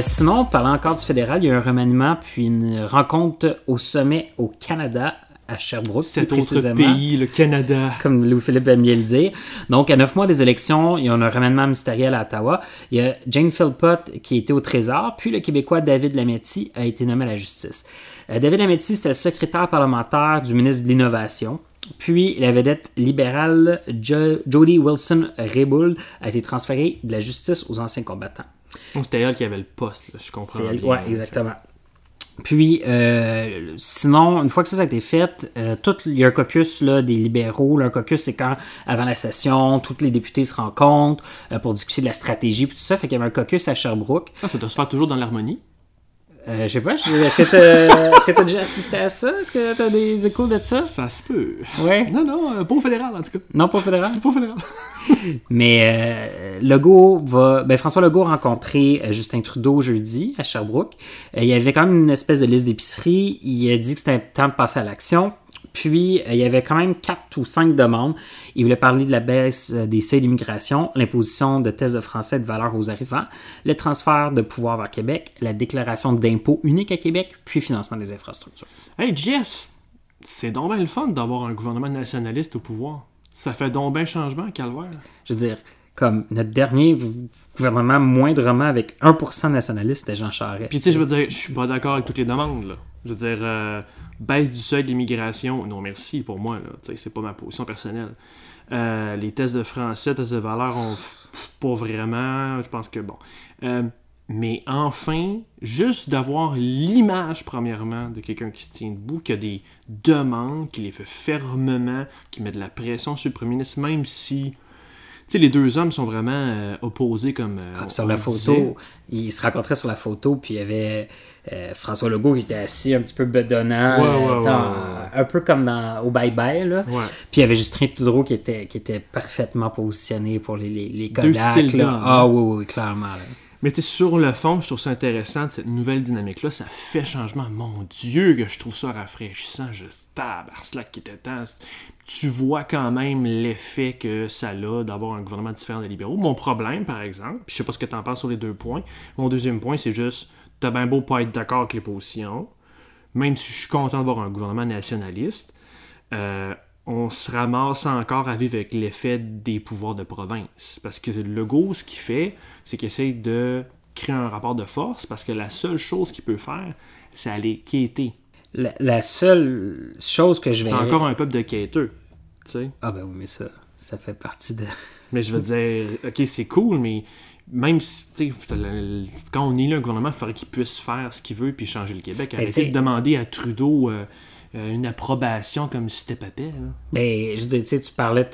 Sinon, parlant encore du fédéral, il y a un remaniement puis une rencontre au sommet au Canada, à Sherbrooke, cet autre pays, le Canada. Comme Louis-Philippe aime bien le dire. Donc, à 9 mois des élections, il y a un remaniement ministériel à Ottawa. Il y a Jane Philpott qui était au Trésor, puis le Québécois David Lametti a été nommé à la justice. David Lametti, c'était le secrétaire parlementaire du ministre de l'Innovation. Puis, la vedette libérale Jody Wilson-Raybould a été transférée de la justice aux anciens combattants. Donc, c'était elle qui avait le poste, là, je comprends bien. Oui, exactement. Puis, sinon, une fois que ça a été fait, il y a un caucus là, des libéraux. Là, un caucus, c'est quand, avant la session, tous les députés se rencontrent pour discuter de la stratégie et tout ça. Fait qu'il y avait un caucus à Sherbrooke. Ah, ça doit se faire toujours dans l'harmonie. Je sais pas, est-ce que t'as déjà assisté à ça? Est-ce que t'as des échos de ça? Ça se peut. Ouais. Non, pas au fédéral, en tout cas. Non, pas au fédéral? Pas au fédéral. Mais François Legault a rencontré Justin Trudeau jeudi à Sherbrooke. Il y avait quand même une espèce de liste d'épicerie. Il a dit que c'était temps de passer à l'action. Puis, il y avait quand même 4 ou 5 demandes. Il voulait parler de la baisse des seuils d'immigration, l'imposition de tests de français de valeur aux arrivants, le transfert de pouvoir vers Québec, la déclaration d'impôt unique à Québec, puis financement des infrastructures. Hey, JS, c'est donc bien le fun d'avoir un gouvernement nationaliste au pouvoir. Ça fait donc bien changement, calvaire. Je veux dire, comme notre dernier gouvernement moindrement avec 1% nationaliste, c'était Jean Charest. Puis tu sais, je veux dire, je suis pas d'accord avec toutes les demandes, là. Je veux dire, baisse du seuil de l'immigration, non merci pour moi, là. Tu sais, c'est pas ma position personnelle. Les tests de français, tests de valeur, pas vraiment, je pense que bon. Mais enfin, juste d'avoir l'image, premièrement, de quelqu'un qui se tient debout, qui a des demandes, qui les fait fermement, qui met de la pression sur le premier ministre, même si... Tu sais, les deux hommes sont vraiment opposés comme... sur la photo, ils se rencontraient sur la photo, puis il y avait François Legault qui était assis un petit peu bedonnant, un peu comme au bye-bye, là. Ouais. Puis il y avait Justin Trudeau qui était parfaitement positionné pour les Kodak. Deux styles d'hommes, Ah oui, clairement. Là. Mais tu sais, sur le fond, je trouve ça intéressant, cette nouvelle dynamique-là, ça fait changement. Mon Dieu, que je trouve ça rafraîchissant, juste tabarnak qui était temps. Tu vois quand même l'effet que ça a d'avoir un gouvernement différent des libéraux. Mon problème, par exemple, puis je sais pas ce que tu en penses sur les 2 points, mon deuxième point, c'est juste, t'as bien beau pas être d'accord avec les positions, même si je suis content d'avoir un gouvernement nationaliste, on se ramasse encore à vivre avec l'effet des pouvoirs de province. Parce que Legault, ce qu'il fait, c'est qu'il essaye de créer un rapport de force, parce que la seule chose qu'il peut faire, c'est aller quêter. La seule chose que je vais... T'as encore un peuple de quêteux, tu sais. Ah ben oui, mais ça fait partie de... Mais je veux dire, ok, c'est cool, mais même si, tu sais, quand on est là, un gouvernement, il faudrait qu'il puisse faire ce qu'il veut puis changer le Québec. Arrêtez de demander à Trudeau une approbation comme si c'était papet. Ben, je veux dire, tu sais, tu parlais,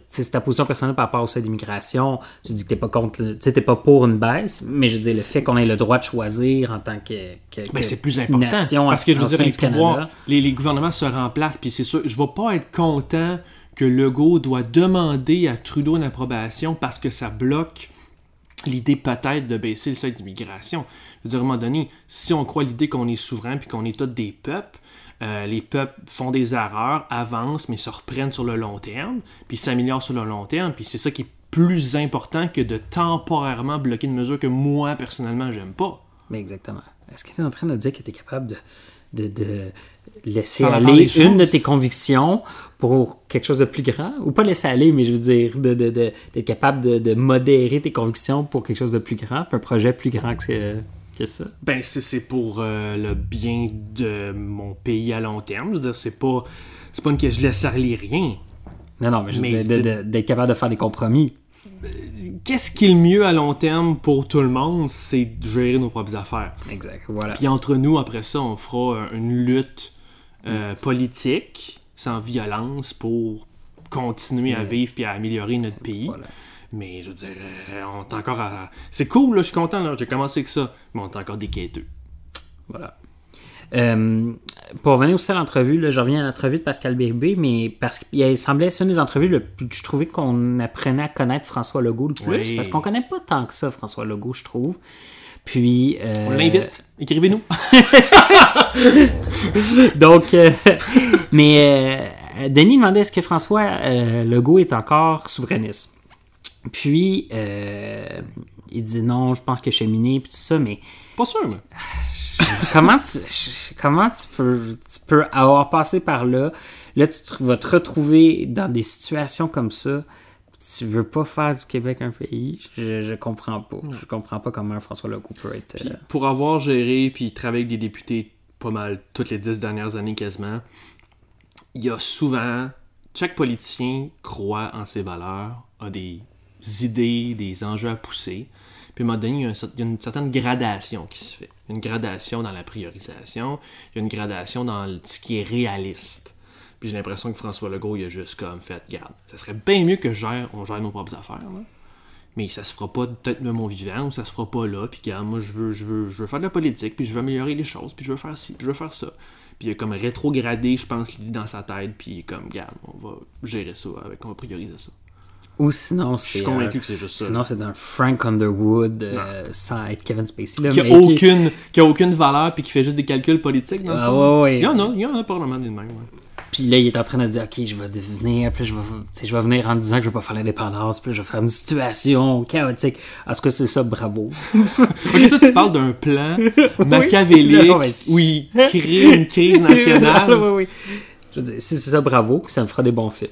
c'est ta position personnelle par rapport au seuil d'immigration. Tu dis que t'es pas contre, tu sais, t'es pas pour une baisse, mais je veux dire, le fait qu'on ait le droit de choisir en tant que c'est plus important. Nation parce que je veux dire, les gouvernements se remplacent, puis c'est sûr, je vais pas être content que Legault doit demander à Trudeau une approbation parce que ça bloque l'idée peut-être de baisser le seuil d'immigration. Je veux dire, à un moment donné, si on croit l'idée qu'on est souverain puis qu'on est tous des peuples, les peuples font des erreurs, avancent, mais se reprennent sur le long terme, puis s'améliorent sur le long terme, puis c'est ça qui est plus important que de temporairement bloquer une mesure que moi, personnellement, j'aime pas. Mais exactement. Est-ce que tu es en train de dire que tu es capable de laisser Sans aller une de tes convictions pour quelque chose de plus grand? Ou pas laisser aller, mais je veux dire, d'être capable de modérer tes convictions pour quelque chose de plus grand, un projet plus grand que ça? Ben, c'est pour le bien de mon pays à long terme. Je veux dire, c'est pas une que je laisse aller rien. Non, mais je veux dire, d'être capable de faire des compromis. Qu'est-ce qui est le mieux à long terme pour tout le monde? C'est de gérer nos propres affaires. Exact, voilà. Puis entre nous, après ça, on fera une lutte politique, sans violence, pour continuer à vivre et à améliorer notre pays. Voilà. Mais je veux dire, on est encore à... C'est cool, là, je suis content, là, j'ai commencé avec ça, mais on est encore des quêteux. Voilà. Pour revenir aussi à l'entrevue, là, je reviens à l'entrevue de Pascal Bérubé, mais parce qu'il semblait, c'est une des entrevues, je trouvais qu'on apprenait à connaître François Legault le plus, parce qu'on connaît pas tant que ça, François Legault, je trouve. Puis... On l'invite, écrivez-nous. Donc, Denis demandait est-ce que François Legault est encore souverainiste. Puis, il dit non, je pense que cheminer, puis tout ça, mais Pas sûr, mais... comment tu peux avoir passé par là, vas te retrouver dans des situations comme ça, tu veux pas faire du Québec un pays, je comprends pas. Je comprends pas comment François Legault peut être... Puis, pour avoir géré puis travaillé avec des députés pas mal toutes les 10 dernières années quasiment, il y a souvent... Chaque politicien croit en ses valeurs, a des idées, des enjeux à pousser. Puis à un moment donné, il y a une certaine gradation qui se fait. Une gradation dans la priorisation, il y a une gradation dans ce qui est réaliste. Puis j'ai l'impression que François Legault, il a juste comme fait, regarde, ça serait bien mieux que on gère nos propres affaires, là. Mais ça se fera pas peut-être même mon vivant, ou ça se fera pas là, puis regarde, moi je veux faire de la politique, puis je veux améliorer les choses, puis je veux faire ci, puis je veux faire ça. Puis il a comme rétrogradé, je pense, l'idée dans sa tête, puis comme, regarde, on va gérer ça, on va prioriser ça. Ou sinon, Je suis convaincu que c'est juste ça. Sinon, c'est dans Frank Underwood, sans être Kevin Spacey. Là, qui a aucune valeur, puis qui fait juste des calculs politiques, dans le fond. Ouais. Il y en a probablement des mêmes, ouais. Puis là, il est en train de dire, OK, je vais devenir, puis je vais venir en disant que je vais pas faire l'indépendance, puis je vais faire une situation chaotique. En tout cas, c'est ça, bravo. Ok, toi, tu parles d'un plan machiavélique où il crée une crise nationale. Oui. Je veux dire, si c'est ça, bravo, ça me fera des bons films.